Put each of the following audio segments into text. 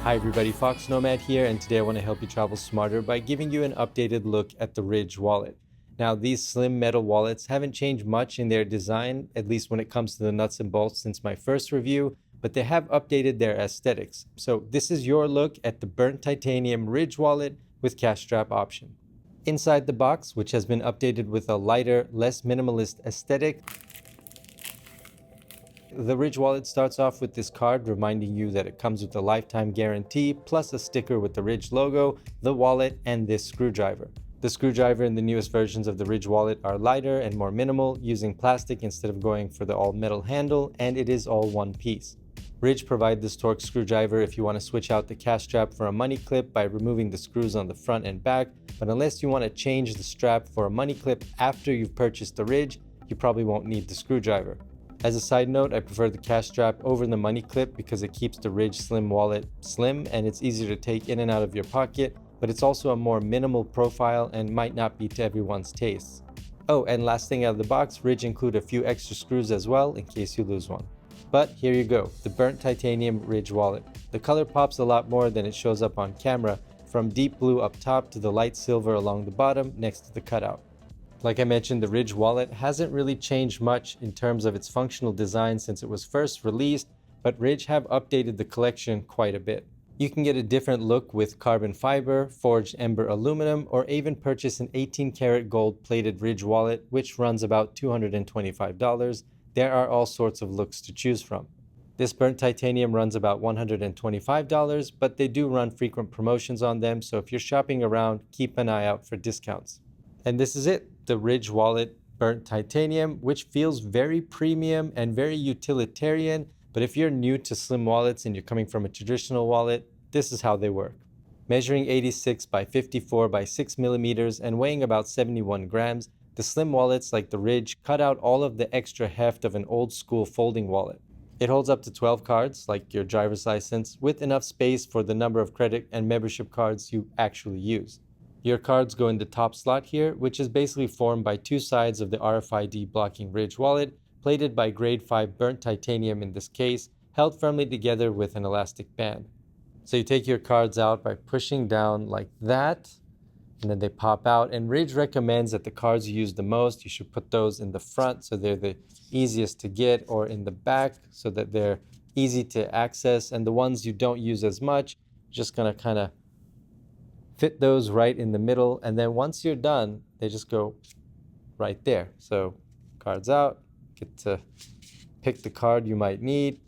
Hi everybody, foXnoMad here, and today I want to help you travel smarter by giving you an updated look at the Ridge wallet. Now, these slim metal wallets haven't changed much in their design, at least when it comes to the nuts and bolts since my first review, but they have updated their aesthetics. So this is your look at the burnt titanium Ridge wallet with cash strap option. Inside the box, which has been updated with a lighter, less minimalist aesthetic, the Ridge wallet starts off with this card reminding you that it comes with a lifetime guarantee, plus a sticker with the Ridge logo, the wallet, and this screwdriver. The screwdriver in the newest versions of the Ridge wallet are lighter and more minimal, using plastic instead of going for the all-metal handle, and it is all one piece. Ridge provide this Torx screwdriver if you want to switch out the cash strap for a money clip by removing the screws on the front and back, but unless you want to change the strap for a money clip after you've purchased the Ridge, you probably won't need the screwdriver. As a side note, I prefer the cash strap over the money clip because it keeps the Ridge Slim wallet slim and it's easier to take in and out of your pocket, but it's also a more minimal profile and might not be to everyone's taste. Oh, and last thing out of the box, Ridge include a few extra screws as well in case you lose one. But here you go, the burnt titanium Ridge wallet. The color pops a lot more than it shows up on camera, from deep blue up top to the light silver along the bottom next to the cutout. Like I mentioned, the Ridge wallet hasn't really changed much in terms of its functional design since it was first released, but Ridge have updated the collection quite a bit. You can get a different look with carbon fiber, forged ember aluminum, or even purchase an 18-karat gold plated Ridge wallet, which runs about $225. There are all sorts of looks to choose from. This burnt titanium runs about $125, but they do run frequent promotions on them, so if you're shopping around, keep an eye out for discounts. And this is it, the Ridge wallet burnt titanium, which feels very premium and very utilitarian, but if you're new to slim wallets and you're coming from a traditional wallet, this is how they work. Measuring 86 by 54 by 6 millimeters and weighing about 71 grams, the slim wallets like the Ridge cut out all of the extra heft of an old school folding wallet. It holds up to 12 cards, like your driver's license, with enough space for the number of credit and membership cards you actually use. Your cards go in the top slot here, which is basically formed by two sides of the RFID blocking Ridge wallet, plated by grade 5 burnt titanium in this case, held firmly together with an elastic band. So you take your cards out by pushing down like that, and then they pop out. And Ridge recommends that the cards you use the most, you should put those in the front so they're the easiest to get, or in the back so that they're easy to access. And the ones you don't use as much, just gonna kind of fit those right in the middle, and then once you're done, they just go right there. So cards out, get to pick the card you might need,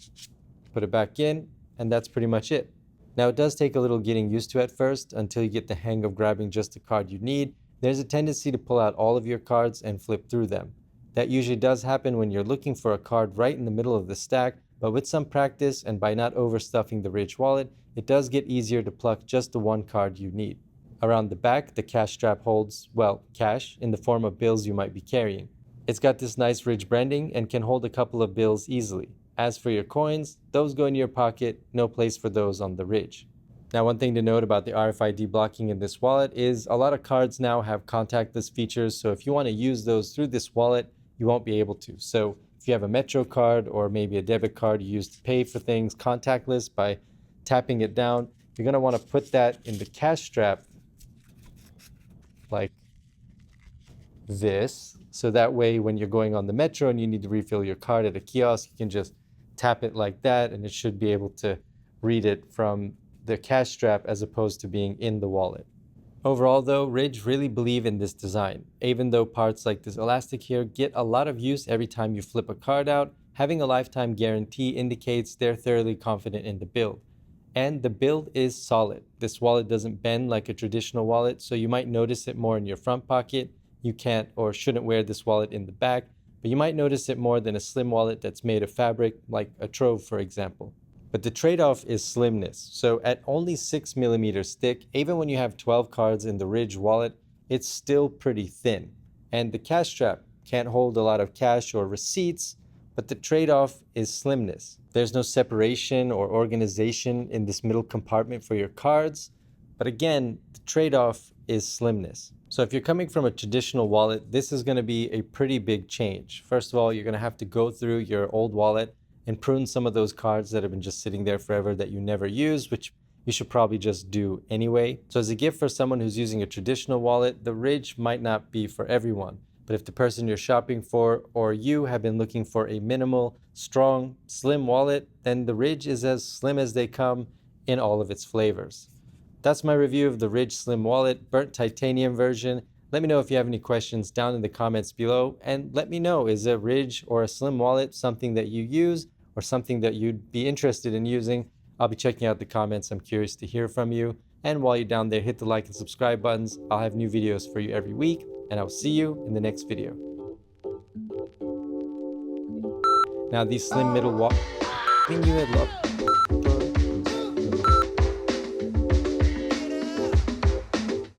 put it back in, and that's pretty much it. Now it does take a little getting used to at first until you get the hang of grabbing just the card you need. There's a tendency to pull out all of your cards and flip through them. That usually does happen when you're looking for a card right in the middle of the stack, but with some practice and by not overstuffing the Ridge wallet, it does get easier to pluck just the one card you need. Around the back, the cash strap holds, well, cash in the form of bills you might be carrying. It's got this nice Ridge branding and can hold a couple of bills easily. As for your coins, those go in your pocket, no place for those on the Ridge. Now, one thing to note about the RFID blocking in this wallet is a lot of cards now have contactless features, so if you want to use those through this wallet, you won't be able to. So if you have a Metro card or maybe a debit card you use to pay for things contactless by tapping it down, you're going to want to put that in the cash strap like this. So that way when you're going on the Metro and you need to refill your card at a kiosk, you can just tap it like that and it should be able to read it from the cash strap as opposed to being in the wallet. Overall though, Ridge really believe in this design. Even though parts like this elastic here get a lot of use every time you flip a card out, having a lifetime guarantee indicates they're thoroughly confident in the build. And the build is solid. This wallet doesn't bend like a traditional wallet, so you might notice it more in your front pocket. You can't or shouldn't wear this wallet in the back, but you might notice it more than a slim wallet that's made of fabric, like a Trove for example. But the trade-off is slimness. So at only 6 millimeters thick, even when you have 12 cards in the Ridge wallet, it's still pretty thin. And the cash strap can't hold a lot of cash or receipts, but the trade-off is slimness. There's no separation or organization in this middle compartment for your cards, but again, the trade-off is slimness. So if you're coming from a traditional wallet, this is going to be a pretty big change. First of all, you're going to have to go through your old wallet and prune some of those cards that have been just sitting there forever that you never use, which you should probably just do anyway. So as a gift for someone who's using a traditional wallet, the Ridge might not be for everyone. But if the person you're shopping for or you have been looking for a minimal, strong, slim wallet, then the Ridge is as slim as they come in all of its flavors. That's my review of the Ridge Slim Wallet, burnt titanium version. Let me know if you have any questions down in the comments below, and let me know, is a Ridge or a Slim Wallet something that you use or something that you'd be interested in using? I'll be checking out the comments. I'm curious to hear from you. And while you're down there, hit the like and subscribe buttons. I'll have new videos for you every week, and I'll see you in the next video. Now these slim middle